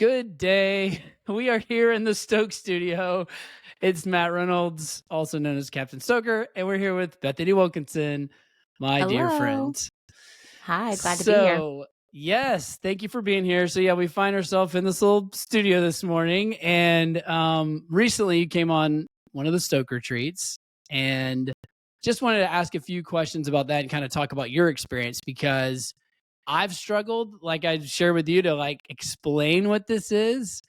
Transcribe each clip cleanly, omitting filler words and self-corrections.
Good day. We are here in the Stoke studio. It's Matt Reynolds, also known as Captain Stoker, and we're here with Bethaney Wilkinson, my dear Hello. friend. Hi, glad to be here. So, yes, thank you for being here. So, yeah, we find ourselves in this little studio this morning, and recently you came on one of the Stoke retreats, and just wanted to ask a few questions about that and kind of talk about your experience because I've struggled, like I shared with you, to like explain what this is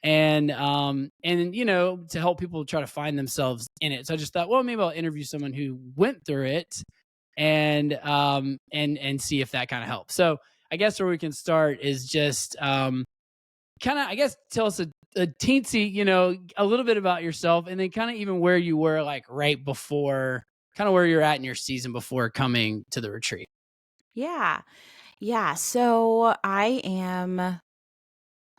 and to help people try to find themselves in it. So I just thought, well, maybe I'll interview someone who went through it and see if that kind of helps. So I guess where we can start is just kind of, I guess, tell us a teensy, a little bit about yourself, and then kind of even where you were like right before, kind of where you're at in your season before coming to the retreat. Yeah. Yeah. So I am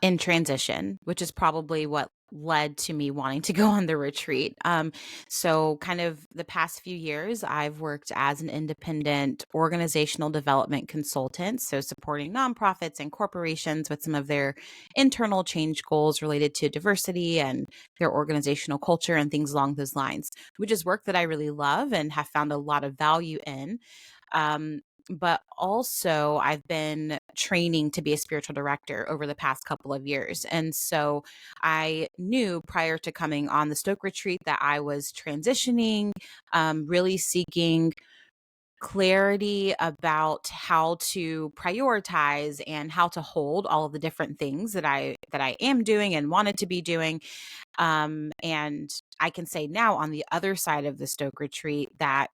in transition, which is probably what led to me wanting to go on the retreat. So kind of the past few years, I've worked as an independent organizational development consultant, so supporting nonprofits and corporations with some of their internal change goals related to diversity and their organizational culture and things along those lines, which is work that I really love and have found a lot of value in. Um, but also, I've been training to be a spiritual director over the past couple of years. And so I knew prior to coming on the Stoke retreat that I was transitioning, really seeking clarity about how to prioritize and how to hold all of the different things that I am doing and wanted to be doing. And I can say now on the other side of the Stoke retreat that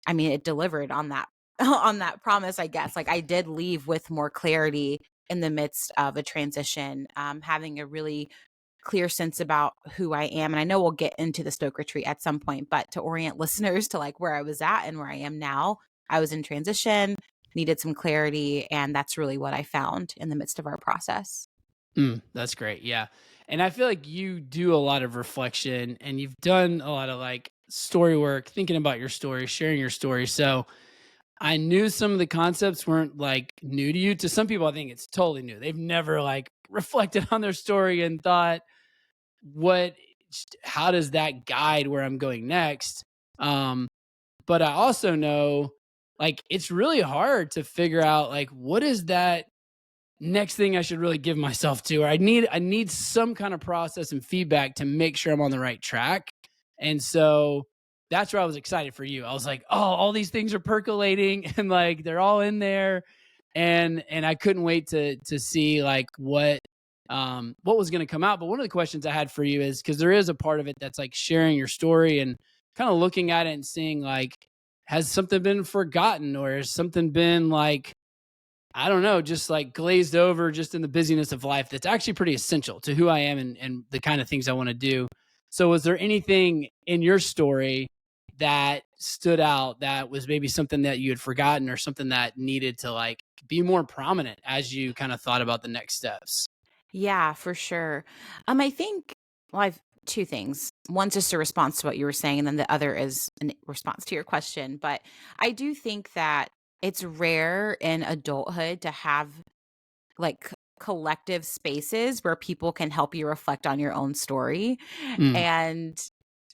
I mean it delivered on that on that promise, I guess. Like I did leave with more clarity in the midst of a transition, having a really clear sense about who I am. And I know we'll get into the Stoke retreat at some point, but to orient listeners to like where I was at and where I am now, I was in transition, needed some clarity, and that's really what I found in the midst of our process. That's great. Yeah. And I feel like you do a lot of reflection and you've done a lot of like story work, thinking about your story, sharing your story. So I knew some of the concepts weren't like new to you. To some people, I think it's totally new. They've never like reflected on their story and thought, what, how does that guide where I'm going next? Um, but I also know like it's really hard to figure out like what is that next thing I should really give myself to, or I need some kind of process and feedback to make sure I'm on the right track. And so that's where I was excited for you. I was like, oh, all these things are percolating and like they're all in there. And I couldn't wait to see like what was going to come out. But one of the questions I had for you is because there is a part of it that's like sharing your story and kind of looking at it and seeing like, has something been forgotten or has something been like, I don't know, just like glazed over just in the busyness of life that's actually pretty essential to who I am and the kind of things I want to do. So was there anything in your story that stood out that was maybe something that you had forgotten or something that needed to like be more prominent as you kind of thought about the next steps? Yeah, for sure. I think, well, I've two things. One's just a response to what you were saying, and then the other is a response to your question. But I do think that it's rare in adulthood to have like collective spaces where people can help you reflect on your own story. Mm,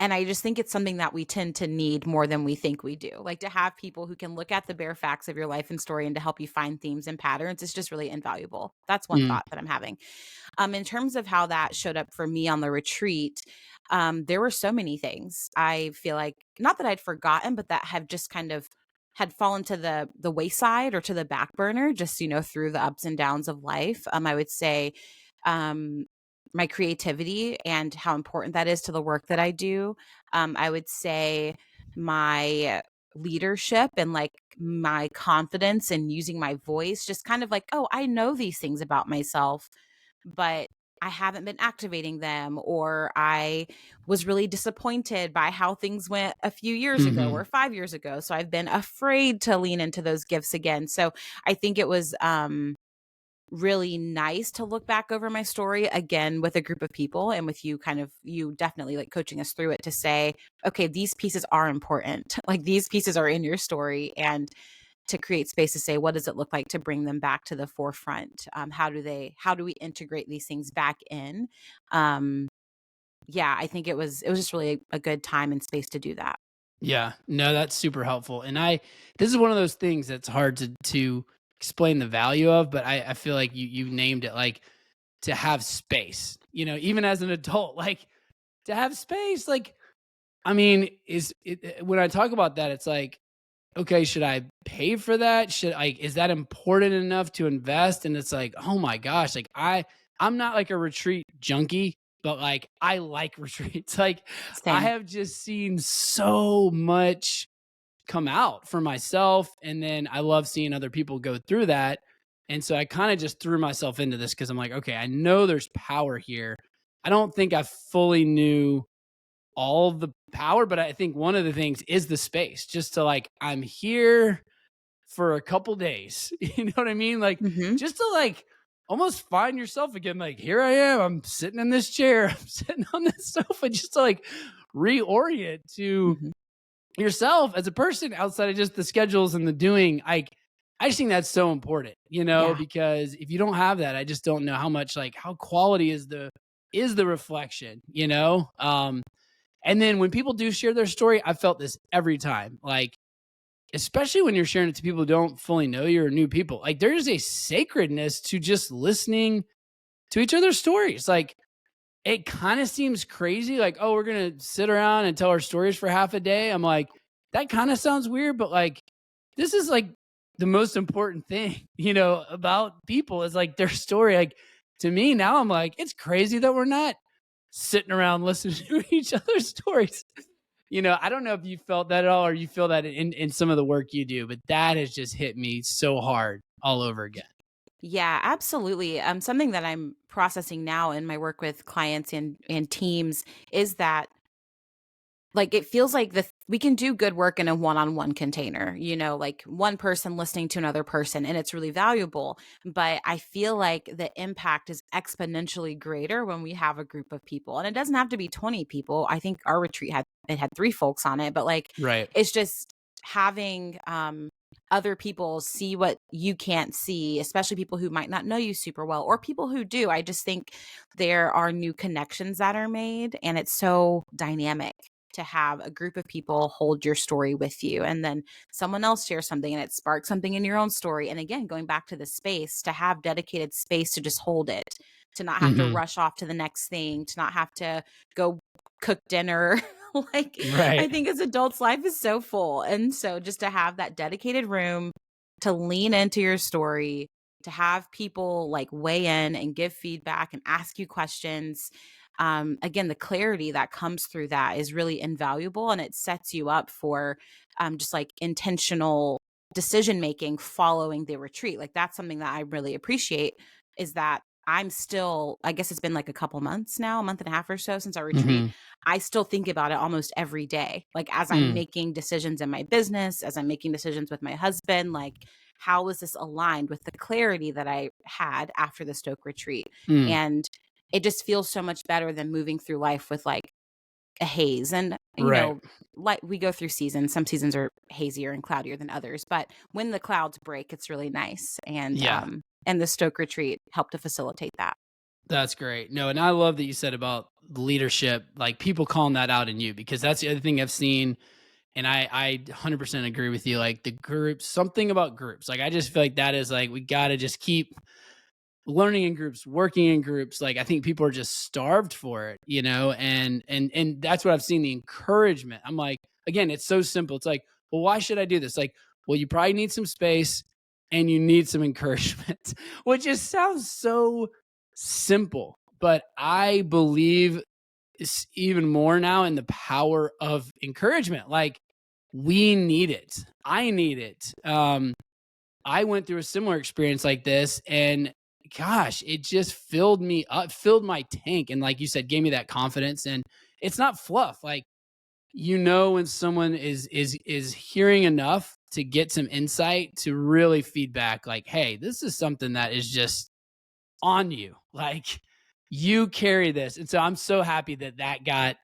And I just think it's something that we tend to need more than we think we do. Like to have people who can look at the bare facts of your life and story and to help you find themes and patterns is just really invaluable. That's one mm, thought that I'm having. In terms of how that showed up for me on the retreat, there were so many things. I feel like not that I'd forgotten, but that have just kind of had fallen to the wayside or to the back burner, just through the ups and downs of life. I would say, um, my creativity and how important that is to the work that I do. I would say my leadership and like my confidence in using my voice, just kind of like, oh, I know these things about myself, but I haven't been activating them, or I was really disappointed by how things went a few years ago mhm. or 5 years ago. So I've been afraid to lean into those gifts again. So I think it was really nice to look back over my story again with a group of people and with you, kind of you definitely like coaching us through it to say, okay, these pieces are important. Like these pieces are in your story, and to create space to say, what does it look like to bring them back to the forefront? How do we integrate these things back in? Um, yeah, I think it was just really a good time and space to do that. Yeah, no, that's super helpful. And this is one of those things that's hard to explain the value of, but I feel like you named it, like to have space, even as an adult, like to have space, like, I mean, when I talk about that, it's like, okay, should I pay for that? Is that important enough to invest? And it's like, oh my gosh, like I'm not like a retreat junkie, but like I like retreats. Like I Same. have just seen so much come out for myself. And then I love seeing other people go through that. And so I kind of just threw myself into this because I'm like, okay, I know there's power here. I don't think I fully knew all the power, but I think one of the things is the space, just to like, I'm here for a couple days. You know what I mean? Like, Mhm. just to like almost find yourself again. Like, here I am, I'm sitting in this chair, I'm sitting on this sofa, just to like reorient to Mhm. yourself as a person outside of just the schedules and the doing. I just think that's so important, Yeah. because if you don't have that, I just don't know how much, like, how quality is the reflection, and then when people do share their story, I felt this every time. Like, especially when you're sharing it to people who don't fully know you or new people, like there's a sacredness to just listening to each other's stories. Like, it kind of seems crazy. Like, oh, we're going to sit around and tell our stories for half a day. I'm like, that kind of sounds weird, but like, this is like the most important thing, about people is like their story. Like, to me now, I'm like, it's crazy that we're not sitting around listening to each other's stories. I don't know if you felt that at all or you feel that in some of the work you do, but that has just hit me so hard all over again. Yeah, absolutely. Something that I'm processing now in my work with clients and teams is that, like, it feels like we can do good work in a one-on-one container, like one person listening to another person, and it's really valuable. But I feel like the impact is exponentially greater when we have a group of people. And it doesn't have to be 20 people. I think our retreat had 3 folks on it, but like Right. it's just having other people see what you can't see, especially people who might not know you super well or people who do. I just think there are new connections that are made, and it's so dynamic to have a group of people hold your story with you, and then someone else shares something and it sparks something in your own story. And again, going back to the space, to have dedicated space to just hold it, to not have to Hmm. rush off to the next thing, to not have to go cook dinner. Like, I Right. think as adults, life is so full. And so just to have that dedicated room to lean into your story, to have people like weigh in and give feedback and ask you questions. Again, the clarity that comes through that is really invaluable, and it sets you up for just like intentional decision making following the retreat. Like, that's something that I really appreciate, is that I'm still, I guess it's been like a couple months now, a month and a half or so since our retreat. Hmm. I still think about it almost every day. Like, as I'm Mm. making decisions in my business, as I'm making decisions with my husband, like, how is this aligned with the clarity that I had after the Stoke retreat? Mm. And it just feels so much better than moving through life with like a haze. And, Right. like, we go through seasons. Some seasons are hazier and cloudier than others, but when the clouds break, it's really nice. Yeah. And the Stoke retreat helped to facilitate that. That's great. No, and I love that you said about leadership, like people calling that out in you, because that's the other thing I've seen. And I 100% agree with you. Like the groups, something about groups. Like I just feel like that is like, we got to just keep learning in groups, working in groups. Like I think people are just starved for it, and that's what I've seen, the encouragement. I'm like, again, it's so simple. It's like, well, why should I do this? Like, well, you probably need some space and you need some encouragement, which just sounds so simple. But I believe even more now in the power of encouragement. Like we need it. I need it. I went through a similar experience like this, and gosh, it just filled me up, filled my tank, and like you said, gave me that confidence. And it's not fluff. Like when someone is hearing enough to get some insight to really feedback, like, hey, this is something that is just on you. Like you carry this, and so I'm so happy that got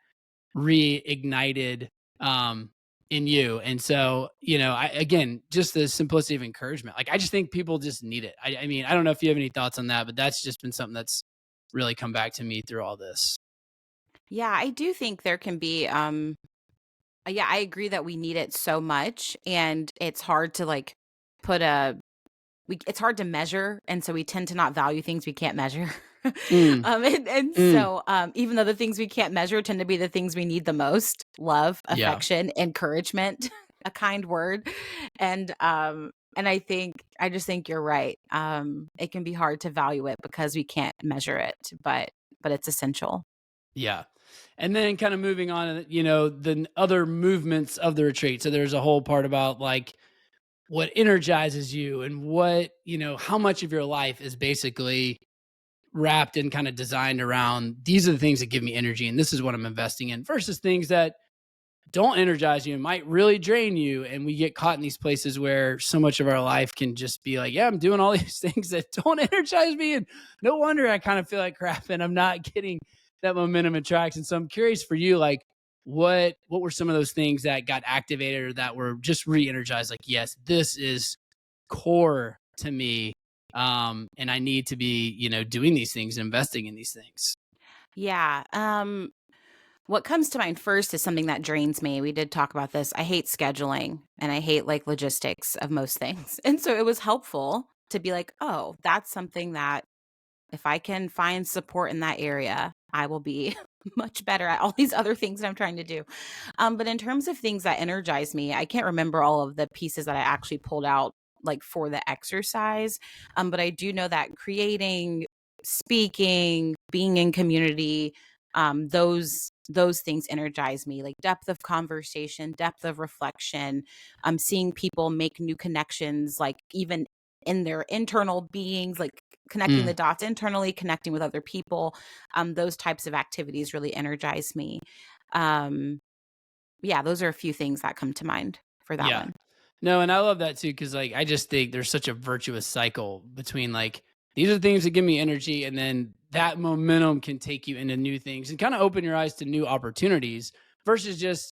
reignited um in you. And so, again, just the simplicity of encouragement. Like, I just think people just need it. I mean, I don't know if you have any thoughts on that, but that's just been something that's really come back to me through all this. Yeah, I do think there can be yeah, I agree that we need it so much, and it's hard to like put a it's hard to measure, and so we tend to not value things we can't measure. Mm, And mm, so even though the things we can't measure tend to be the things we need the most: love, yeah. affection, encouragement, a kind word. And I just think you're right. It can be hard to value it because we can't measure it, but it's essential. Yeah. And then kind of moving on, the other movements of the retreat. So there's a whole part about like what energizes you and how much of your life is basically wrapped and kind of designed around these are the things that give me energy and this is what I'm investing in versus things that don't energize you and might really drain you. And we get caught in these places where so much of our life can just be like, yeah, I'm doing all these things that don't energize me. And no wonder I kind of feel like crap and I'm not getting that momentum and traction. So I'm curious for you, like, what were some of those things that got activated or that were just re-energized? Like, yes, this is core to me. And I need to be, doing these things, investing in these things. Yeah. What comes to mind first is something that drains me. We did talk about this. I hate scheduling and I hate like logistics of most things. And so it was helpful to be like, oh, that's something that if I can find support in that area, I will be much better at all these other things that I'm trying to do. But in terms of things that energize me, I can't remember all of the pieces that I actually pulled out like for the exercise. But I do know that creating, speaking, being in community, those things energize me, like depth of conversation, depth of reflection, seeing people make new connections, like even in their internal beings, like connecting the Mm, dots internally, connecting with other people. Those types of activities really energize me. Um, yeah, those are a few things that come to mind for that yeah. one. No, and I love that too because like I just think there's such a virtuous cycle between like these are the things that give me energy, and then that momentum can take you into new things and kind of open your eyes to new opportunities versus just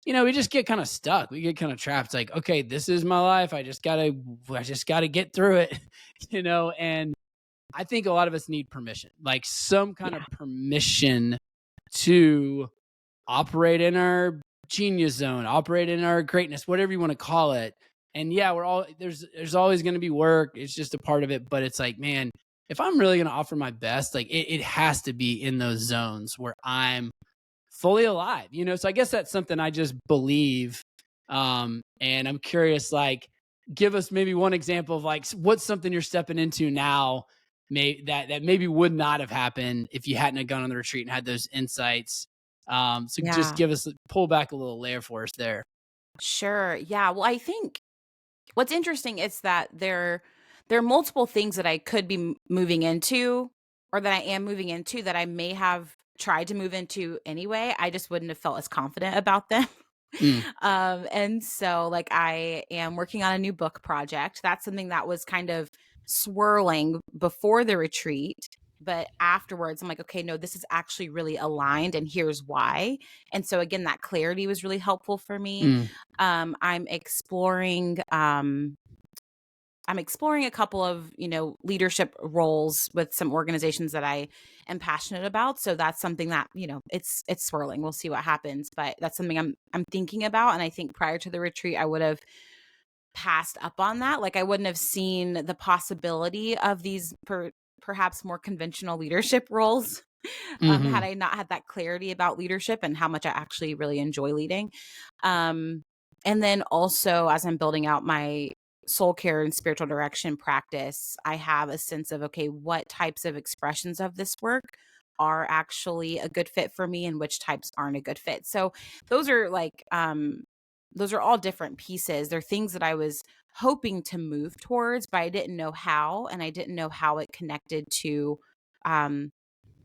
we just get kind of stuck. We get kind of trapped. It's like, okay, this is my life. I just gotta get through it, and I think a lot of us need permission, like some kind of Yeah. permission to operate in our genius zone, operate in our greatness, whatever you want to call it. And yeah, we're all there's always going to be work. It's just a part of it. But it's like, man, if I'm really going to offer my best, like it has to be in those zones where I'm fully alive, So I guess that's something I just believe. And I'm curious, like, give us maybe one example of like what's something you're stepping into now, that maybe would not have happened if you hadn't have gone on the retreat and had those insights. So just Yeah. pull back a little layer for us there. Sure. Yeah. Well, I think what's interesting is that there are multiple things that I could be moving into or that I am moving into that I may have tried to move into anyway. I just wouldn't have felt as confident about them. Mm, And so like I am working on a new book project. That's something that was kind of swirling before the retreat. But afterwards, I'm like, okay, no, this is actually really aligned, and here's why. And so, again, that clarity was really helpful for me. mm, Um, I'm exploring um I'm exploring a couple of, leadership roles with some organizations that I am passionate about. So that's something that, it's swirling. We'll see what happens, but that's something I'm thinking about, and I think prior to the retreat I would have passed up on that. Like I wouldn't have seen the possibility of these perhaps more conventional leadership roles had hmm I not had that clarity about leadership and how much I actually really enjoy leading. Um, and then also, as I'm building out my soul care and spiritual direction practice, I have a sense of, okay, what types of expressions of this work are actually a good fit for me and which types aren't a good fit. So those are like, those are all different pieces. They're things that I was hoping to move towards, but I didn't know how, and I didn't know how it connected to, um,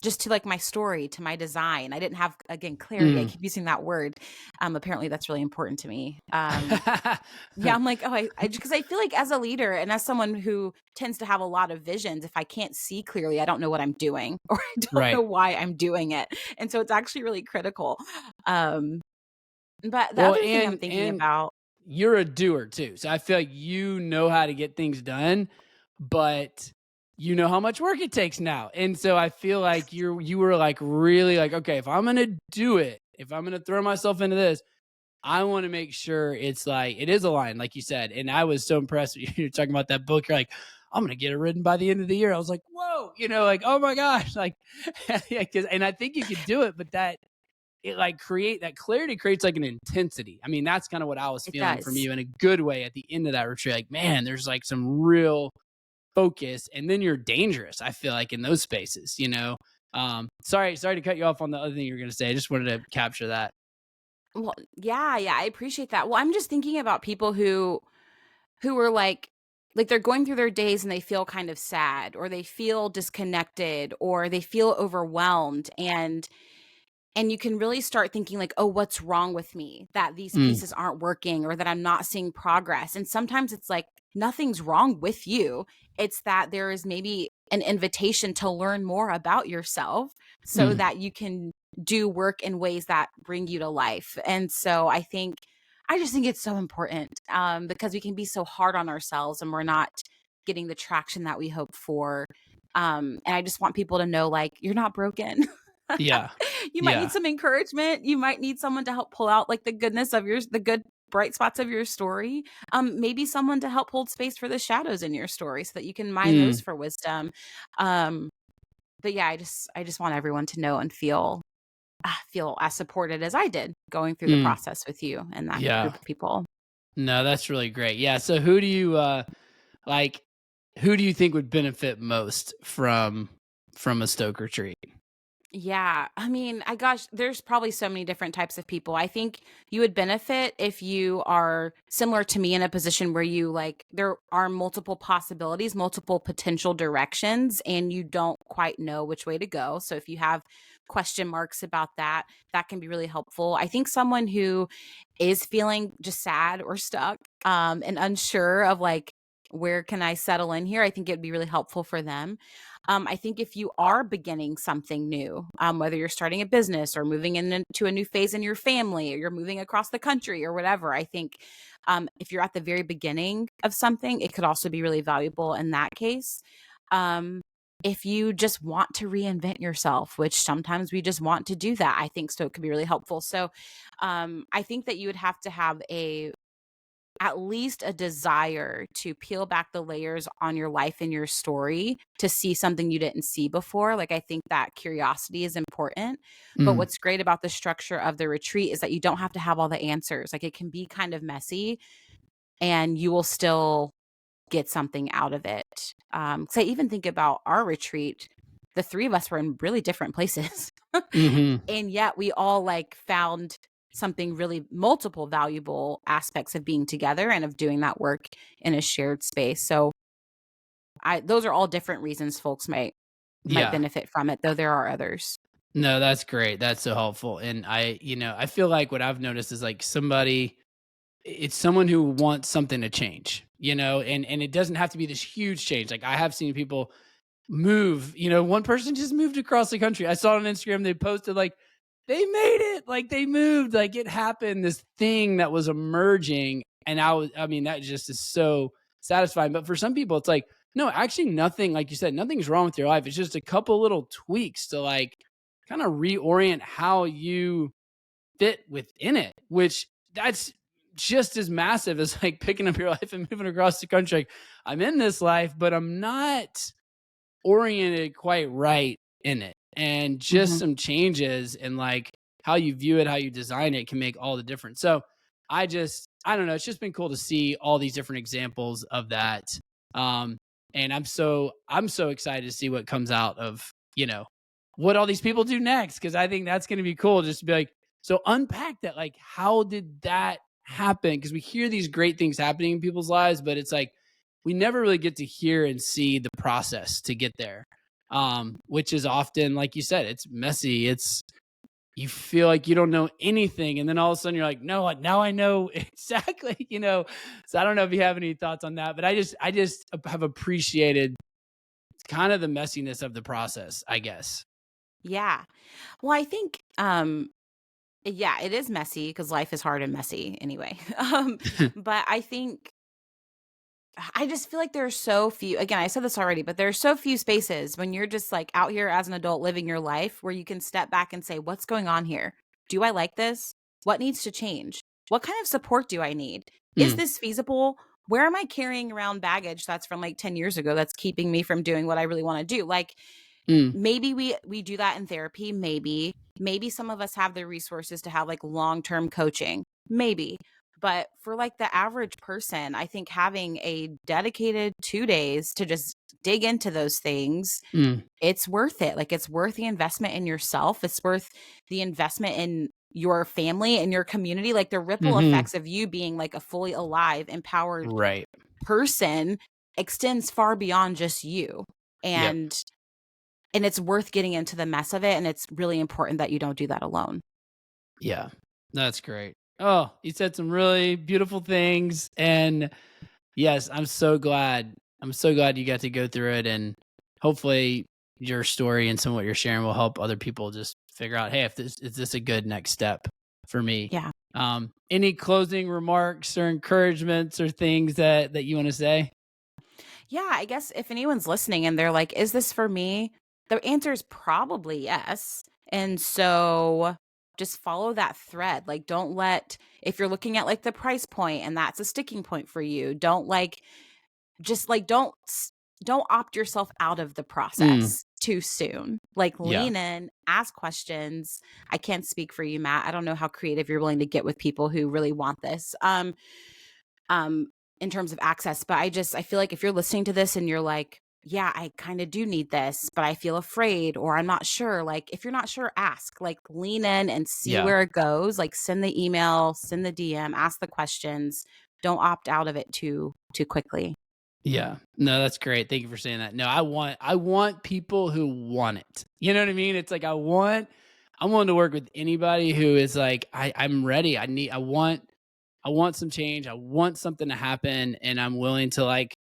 just to like my story, to my design. I didn't have, again, clarity. I mm. keep using that word. Apparently that's really important to me. Yeah, I'm like, oh, because I feel like as a leader and as someone who tends to have a lot of visions, if I can't see clearly, I don't know what I'm doing or I don't know Right. why I'm doing it. And so it's actually really critical. Um, But the Well, other thing I'm thinking and about you're a doer too. So I feel like you know how to get things done, but you know how much work it takes now. And so I feel like you were like really like, okay, if I'm going to do it, if I'm going to throw myself into this, I want to make sure it's like it is aligned, like you said. And I was so impressed when you're talking about that book. You're like, I'm gonna get it written by the end of the year. I was like, whoa, like, oh my gosh, like, yeah, and I think you could do it, but that it like create that clarity creates like an intensity. I mean, that's kind of what I was it feeling from does. you in a good way at the end of that retreat. Like, man, there's like some real focus, and then you're dangerous. I feel like in those spaces. Sorry to cut you off on the other thing you're gonna say. I just wanted to capture that. Well, yeah, yeah, I appreciate that. Well, I'm just thinking about people who are like they're going through their days and they feel kind of sad or they feel disconnected or they feel overwhelmed and you can really start thinking like, "Oh, what's wrong with me? That these Mm, pieces aren't working or that I'm not seeing progress." And sometimes it's like nothing's wrong with you. It's that there is maybe an invitation to learn more about yourself so mm, that you can do work in ways that bring you to life. And so I just think it's so important because we can be so hard on ourselves and we're not getting the traction that we hope for. And I just want people to know like you're not broken. yeah, You might need yeah. some encouragement. You might need someone to help pull out like the goodness of the good bright spots of your story. Maybe someone to help hold space for the shadows in your story so that you can mine those Mm, for wisdom. Um, but yeah, I just want everyone to know and feel as supported as I did going through the mm, process with you and that yeah. group of people. No, that's really great. Yeah. So who do you like who do you think would benefit most from a Stoke retreat? Yeah. I mean, I gosh, there's probably so many different types of people. I think you would benefit if you are similar to me in a position where you like there are multiple possibilities, multiple potential directions, and you don't quite know which way to go. So if you have question marks about that, that can be really helpful. I think someone who is feeling just sad or stuck and unsure of like where can I settle in here, I think it'd be really helpful for them. I think if you are beginning something new, whether you're starting a business or moving into a new phase in your family or you're moving across the country or whatever, I think if you're at the very beginning of something, it could also be really valuable in that case. Um, if you just want to reinvent yourself, which sometimes we just want to do that, I think so it could be really helpful. So I think that you would have to have a at least a desire to peel back the layers on your life and your story to see something you didn't see before. Like, I think that curiosity is important. But Mm, what's great about the structure of the retreat is that you don't have to have all the answers. Like, it can be kind of messy and you will still get something out of it. So I even think about our retreat. The three of us were in really different places. mhm. And yet we all like found something really multiple valuable aspects of being together and of doing that work in a shared space. So I those are all different reasons folks might Yeah. benefit from it, though there are others. No, that's great. That's so helpful. And I feel like what I've noticed is like it's someone who wants something to change, and it doesn't have to be this huge change. Like I have seen people move, one person just moved across the country. I saw on Instagram they posted like they made it, like they moved, like it happened, this thing that was emerging. And I mean, that just is so satisfying. But for some people, it's like, no, actually nothing, like you said, nothing's wrong with your life. It's just a couple little tweaks to like kind of reorient how you fit within it, which that's just as massive as like picking up your life and moving across the country. Like, I'm in this life, but I'm not oriented quite right in it. And just Mhm. some changes in like how you view it, how you design it can make all the difference. So I don't know, it's just been cool to see all these different examples of that. Um, and I'm so excited to see what comes out of, what all these people do next. Cause I think that's gonna be cool just to be like, so unpack that. Like, how did that happen? Cause we hear these great things happening in people's lives, but it's like we never really get to hear and see the process to get there. Which is often, like you said, it's messy. It's you feel like you don't know anything, and then all of a sudden you're like, no, now I know exactly. So I don't know if you have any thoughts on that, but I just have appreciated kind of the messiness of the process, I guess. Yeah. Well, I think Yeah, it is messy because life is hard and messy anyway. But I just feel like there are so few, again, I said this already, but there are so few spaces when you're just like out here as an adult living your life where you can step back and say, what's going on here? Do I like this? What needs to change? What kind of support do I need? Is Mm, this feasible? Where am I carrying around baggage that's from like 10 years ago that's keeping me from doing what I really want to do? Like, mm, maybe we do that in therapy, maybe some of us have the resources to have like long-term coaching, maybe. But for like the average person, I think having a dedicated 2 days to just dig into those things, mm, it's worth it. Like, it's worth the investment in yourself, it's worth the investment in your family and your community. Like, the ripple mhm. effects of you being like a fully alive, empowered Right. person extends far beyond just you. Yep. And it's worth getting into the mess of it, and it's really important that you don't do that alone. Yeah. That's great. Oh, you said some really beautiful things, and yes, I'm so glad you got to go through it, and hopefully your story and some of what you're sharing will help other people just figure out, hey, if this is this a good next step for me. Yeah. Any closing remarks or encouragements or things that you want to say? Yeah, I guess if anyone's listening and they're like, "Is this for me?" The answer is probably yes. And so just follow that thread. Like, don't let, if you're looking at like the price point and that's a sticking point for you, don't like, just like, don't opt yourself out of the Mm, process too soon. Like, yeah. lean in, ask questions. I can't speak for you, Matt. I don't know how creative you're willing to get with people who really want this. Um, in terms of access. But I feel like if you're listening to this and you're like, yeah, I kind of do need this, but I feel afraid or I'm not sure. Like, if you're not sure, ask, like, lean in and see Yeah. where it goes. Like, send the email, send the DM, ask the questions. Don't opt out of it too quickly. Yeah. No, that's great. Thank you for saying that. No, I want people who want it. You know what I mean? It's like I'm willing to work with anybody who is like, I'm ready. I want some change. I want something to happen, and I'm willing to like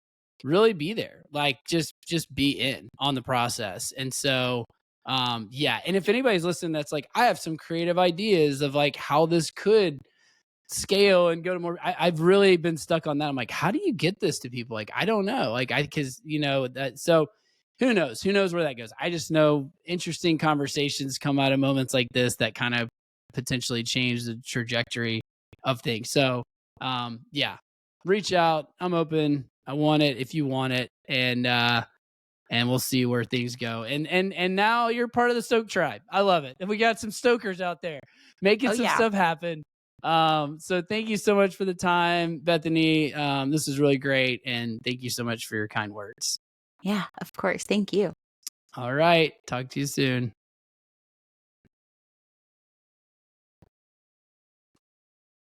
really be there. Like just be in on the process. And so yeah. And if anybody's listening that's like, I have some creative ideas of like how this could scale and go to more. I've really been stuck on that. I'm like, how do you get this to people? Like, I don't know. Like, because you know that. So, who knows? Who knows where that goes? I just know interesting conversations come out of moments like this that kind of potentially change the trajectory of things. So, yeah, reach out. I'm open. I want it if you want it, and we'll see where things go. And now you're part of the Stoke tribe. I love it. And we got some Stokers out there making Oh some yeah. stuff happen. So thank you so much for the time, Bethany. This is really great, and thank you so much for your kind words. Yeah, of course. Thank you. All right, talk to you soon.